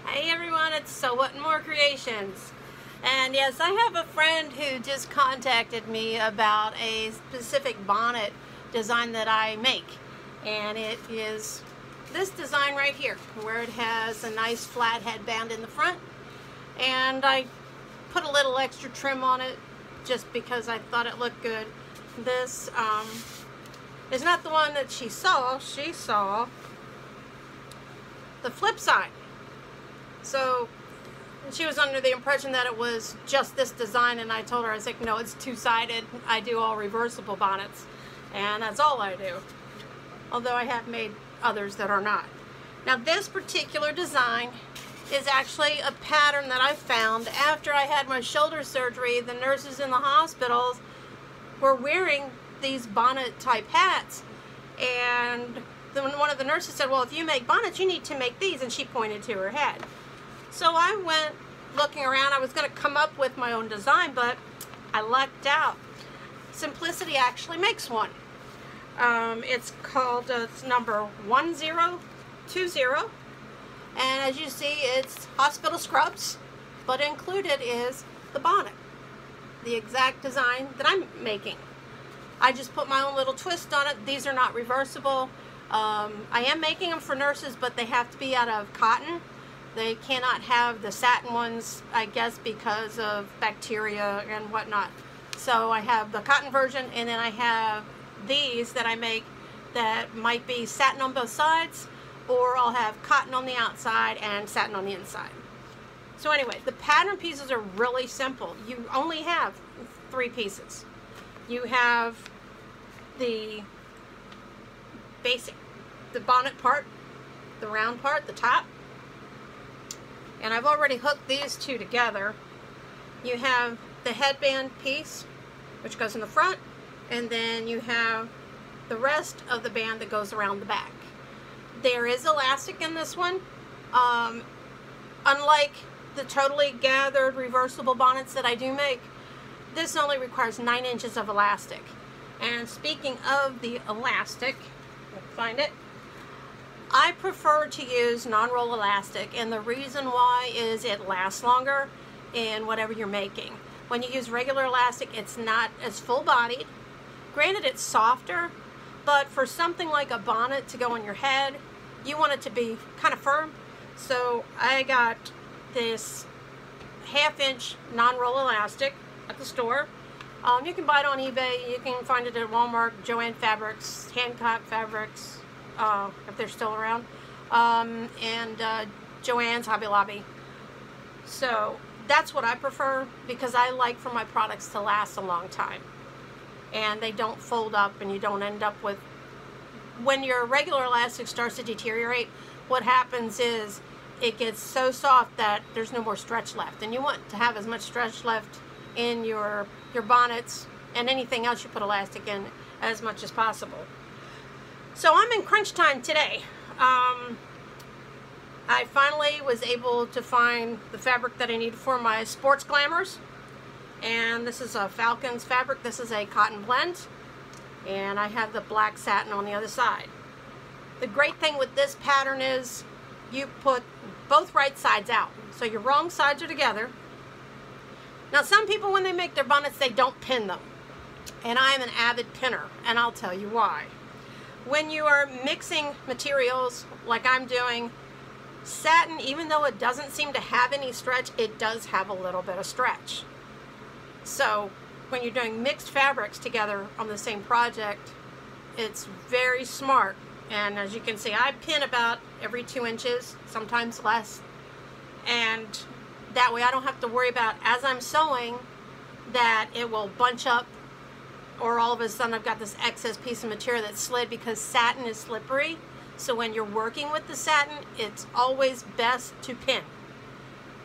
Hey everyone, it's So What and More Creations. And yes, I have a friend who just contacted me about a specific bonnet design that I make. And it is this design right here, where it has a nice flat headband in the front. And I put a little extra trim on it just because I thought it looked good. This is not the one that she saw. She saw the flip side. So she was under the impression that it was just this design, and I told her, I was like, no, it's two-sided. I do all reversible bonnets, and that's all I do. Although I have made others that are not. Now this particular design is actually a pattern that I found after I had my shoulder surgery. The nurses in the hospitals were wearing these bonnet type hats, and then one of the nurses said, well, if you make bonnets, you need to make these, and she pointed to her head. So I went looking around. I was going to come up with my own design, but I lucked out. Simplicity actually makes one. It's called, it's number 1020, and as you see, it's hospital scrubs, but included is the bonnet, the exact design that I'm making. I just put my own little twist on it. These are not reversible. I am making them for nurses, but they have to be out of cotton. They cannot have the satin ones, I guess, because of bacteria and whatnot. So I have the cotton version, and then I have these that I make that might be satin on both sides, or I'll have cotton on the outside and satin on the inside. So anyway, the pattern pieces are really simple. You only have 3 pieces. You have the basic, the bonnet part, the round part, the top. And I've already hooked these two together. You have the headband piece, which goes in the front, and then you have the rest of the band that goes around the back. There is elastic in this one. Unlike the totally gathered reversible bonnets that I do make, this only requires 9 inches of elastic. And speaking of the elastic, let's find it. I prefer to use non-roll elastic, and the reason why is it lasts longer in whatever you're making. When you use regular elastic, it's not as full-bodied. Granted, it's softer, but for something like a bonnet to go on your head, you want it to be kind of firm. So I got this 1/2 inch non-roll elastic at the store. You can buy it on eBay. You can find it at Walmart, Joann Fabrics, Hancock Fabrics, if they're still around, and Joann's, Hobby Lobby. So that's what I prefer, because I like for my products to last a long time, and they don't fold up, and you don't end up with, when your regular elastic starts to deteriorate, what happens is it gets so soft that there's no more stretch left, and you want to have as much stretch left in your bonnets and anything else you put elastic in as much as possible. So I'm in crunch time today. I finally was able to find the fabric that I need for my sports Glamorous, and this is a Falcon's fabric. This is a cotton blend, and I have the black satin on the other side. The great thing with this pattern is you put both right sides out, so your wrong sides are together. Now some people, when they make their bonnets, they don't pin them, and I'm an avid pinner, and I'll tell you why. When you are mixing materials like I'm doing, satin, even though it doesn't seem to have any stretch, it does have a little bit of stretch. So when you're doing mixed fabrics together on the same project, it's very smart. And as you can see, I pin about every 2 inches, sometimes less. And that way I don't have to worry about, as I'm sewing, that it will bunch up, or all of a sudden I've got this excess piece of material that slid, because satin is slippery. So when you're working with the satin, it's always best to pin.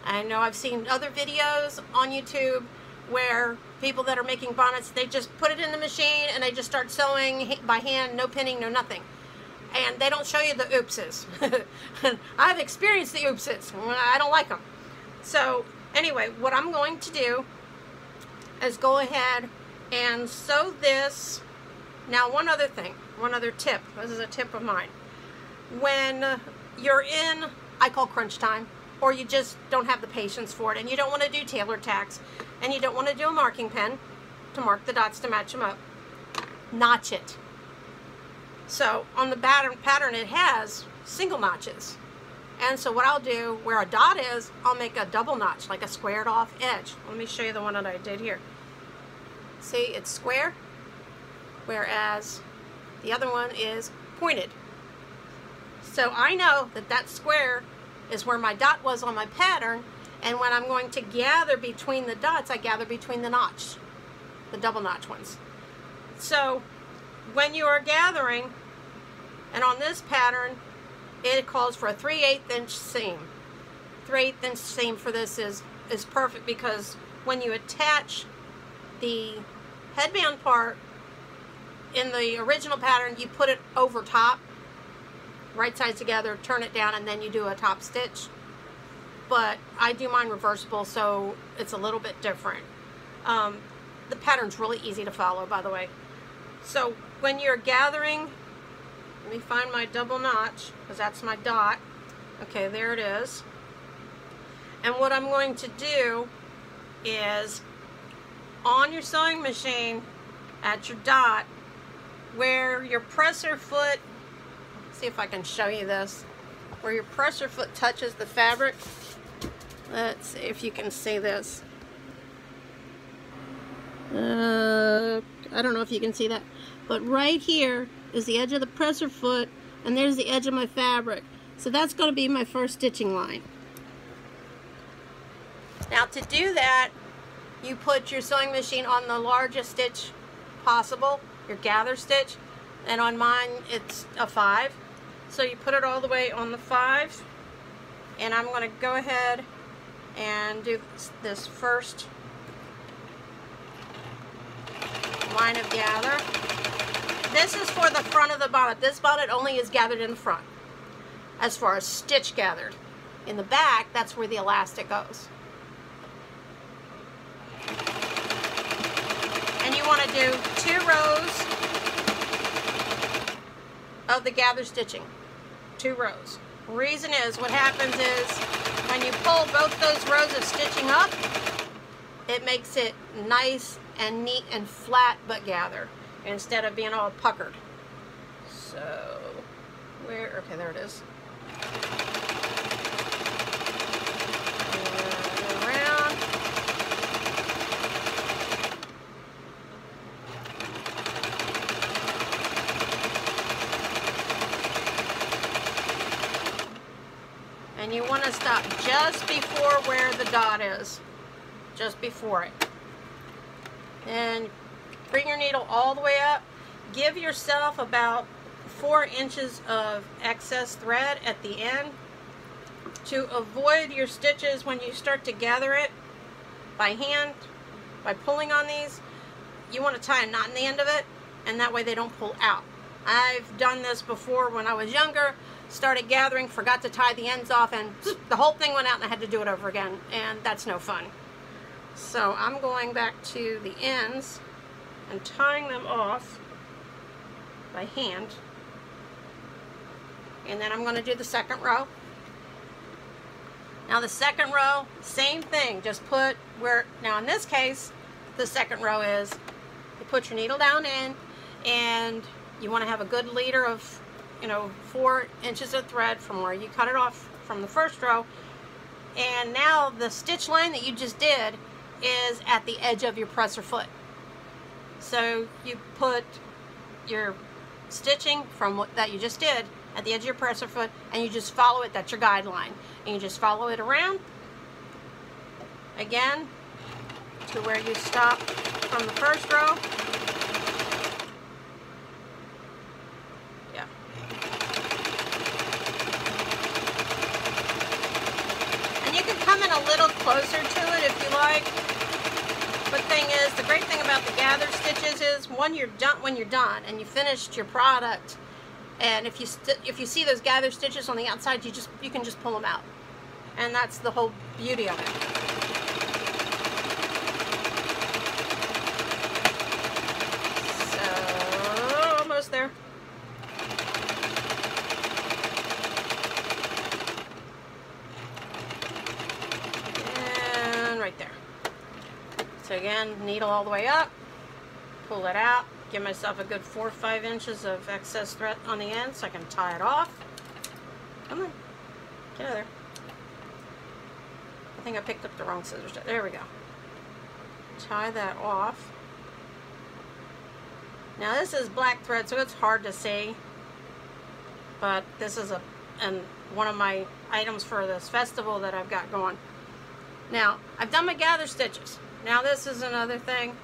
I know I've seen other videos on YouTube where people that are making bonnets, they just put it in the machine and they just start sewing by hand, no pinning, no nothing. And they don't show you the oopses. I've experienced the oopses. I don't like them. So anyway, what I'm going to do is go ahead and sew this. Now one other thing, one other tip. This is a tip of mine. When you're in, I call crunch time, or you just don't have the patience for it, and you don't want to do tailor tacks, and you don't want to do a marking pen to mark the dots to match them up. Notch it. So on the pattern it has single notches, and so what I'll do, where a dot is, I'll make a double notch, like a squared off edge. Let me show you the one that I did here. See, it's square, whereas the other one is pointed. So I know that that square is where my dot was on my pattern, and when I'm going to gather between the dots, I gather between the notch, the double notch ones. So when you are gathering, and on this pattern it calls for a 3/8 inch seam. 3/8 inch seam for this is perfect, because when you attach the headband part in the original pattern, you put it over top, right sides together, turn it down, and then you do a top stitch. But I do mine reversible, so it's a little bit different. The pattern's really easy to follow, by the way. So when you're gathering, let me find my double notch, because that's my dot. Okay, there it is. And what I'm going to do is, on your sewing machine, at your dot, where your presser foot, see if I can show you this, where your presser foot touches the fabric. Let's see if you can see this. I don't know if you can see that, but right here is the edge of the presser foot, and there's the edge of my fabric. So that's going to be my first stitching line. Now to do that, you put your sewing machine on the largest stitch possible, your gather stitch, and on mine it's a 5. So you put it all the way on the 5, and I'm going to go ahead and do this first line of gather. This is for the front of the bonnet. This bonnet only is gathered in the front, as far as stitch gathered. In the back, that's where the elastic goes. And you want to do 2 rows of the gather stitching. 2 rows. Reason is, what happens is, when you pull both those rows of stitching up, it makes it nice and neat and flat but gather, instead of being all puckered. So, okay, there it is. And around. And you want to stop just before where the dot is. Just before it. And bring your needle all the way up. Give yourself about 4 inches of excess thread at the end to avoid your stitches when you start to gather it by hand, by pulling on these. You want to tie a knot in the end of it, and that way they don't pull out. I've done this before when I was younger, started gathering, forgot to tie the ends off, and the whole thing went out and I had to do it over again, and that's no fun. So I'm going back to the ends and tying them off by hand, and then I'm going to do the second row. Now the second row, same thing, just put where, now in this case, the second row is, you put your needle down in, and you want to have a good leader of, 4 inches of thread from where you cut it off from the first row. And now the stitch line that you just did is at the edge of your presser foot. So you put your stitching from what that you just did at the edge of your presser foot, and you just follow it. That's your guideline, and you just follow it around again to where you stop from the first row. Yeah. And you can come in a little closer to it if you like. But thing is, the great thing about the gather stitches is when you're done and you finished your product, and if you see those gather stitches on the outside, you can just pull them out, and that's the whole beauty of it. So almost there. So again, needle all the way up, pull it out, give myself a good 4 or 5 inches of excess thread on the end so I can tie it off. Come on, get out of there. I think I picked up the wrong scissors. There we go. Tie that off. Now this is black thread, so it's hard to see, but this is one of my items for this festival that I've got going. Now, I've done my gather stitches. Now this is another thing.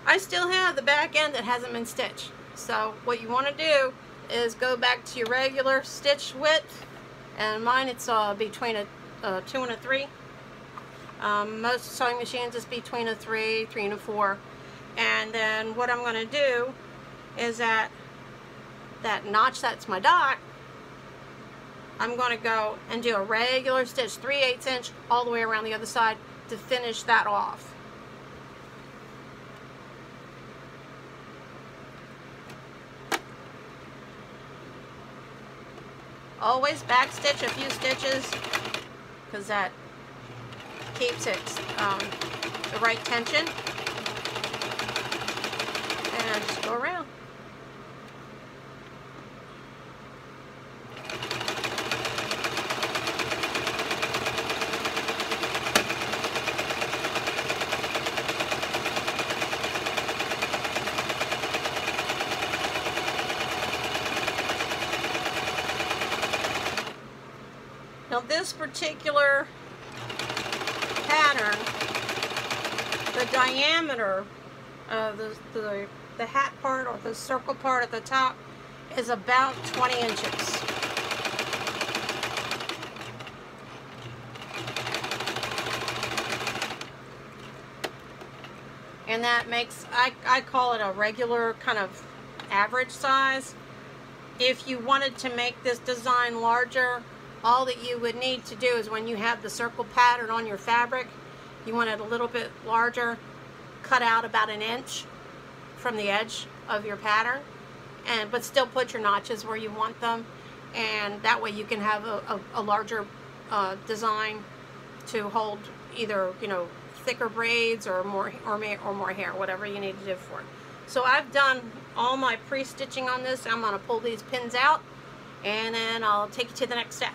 I still have the back end that hasn't been stitched. So what you want to do is go back to your regular stitch width, and mine it's between a 2 and a 3. Most sewing machines is between a 3 and a 4. And then what I'm going to do is that notch that's my dot, I'm going to go and do a regular stitch 3/8 inch all the way around the other side to finish that off. Always back stitch a few stitches because that keeps it the right tension. And just go around. Now this particular pattern, the diameter of the hat part or the circle part at the top is about 20 inches. And that makes, I call it a regular kind of average size. If you wanted to make this design larger, all that you would need to do is when you have the circle pattern on your fabric, you want it a little bit larger, cut out about 1 inch from the edge of your pattern, but still put your notches where you want them, and that way you can have a larger design to hold either, you know, thicker braids or more hair, whatever you need to do for it. So I've done all my pre-stitching on this. I'm going to pull these pins out, and then I'll take you to the next step.